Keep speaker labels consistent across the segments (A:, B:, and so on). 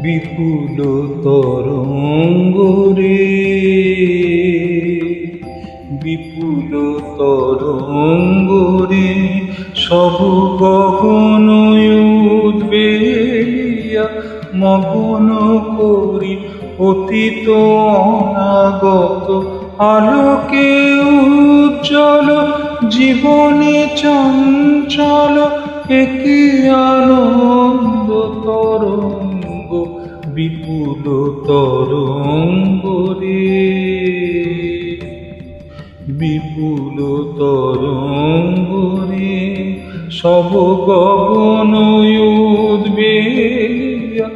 A: বিপুল তরঙ্গ রে, বিপুল তরঙ্গ রে, সব গগন উদ্বেলিয়া মগন করি অতীত অনাগত আলোকে উজ্জ্বল জীবনে চঞ্চল একই আনন্দ তরঙ্গ বিপুল তরঙ্গ রে, বিপুল তরঙ্গ রে, সব গগন উদ্বেলিয়া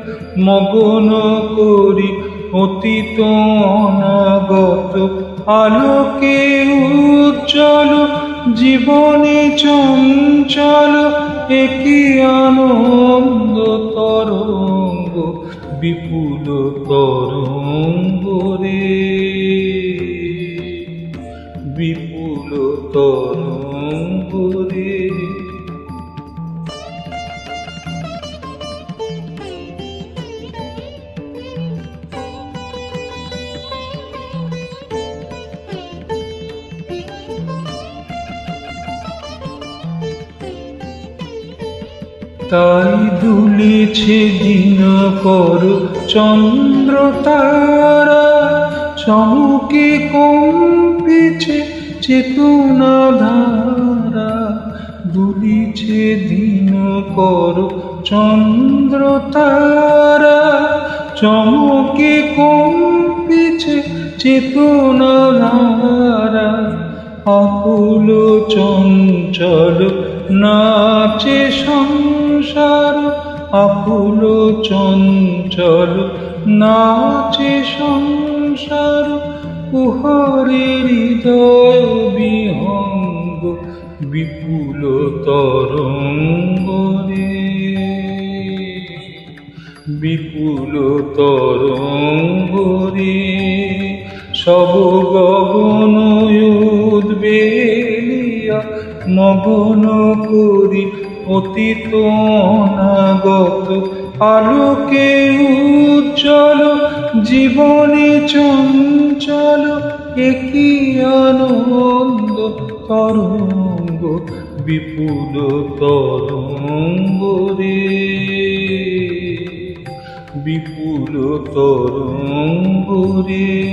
A: মগন করি অতীত অনাগত আলোকে উজ্জ্বল জীবনে চঞ্চল একই আনন্দ তরঙ্গ বিপুল তরঙ্গ রে, বিপুল তরঙ্গ রে। তাই দুলেছে দিনকর চন্দ্র তারা, চমকে কম্পেছে চেতনা ধারা। দুলিছে দিনকর চন্দ্র তারা, চমকে কম্পেছে চেতনা ধারা। আকুল চঞ্চল নাচে সংসার, আকুল চঞ্চল নাচে সংসার। উহারে হৃদয় বিহঙ্গ বিপুল তরঙ্গ রে, বিপুল তরঙ্গ রে, সব গগন উদ্বেলিয়া মগন করি অতীত অনাগত আলোকে উজ্জ্বল জীবনে চঞ্চল একই আনন্দ তরঙ্গ বিপুল তরঙ্গ রে, বিপুল তরঙ্গ রে।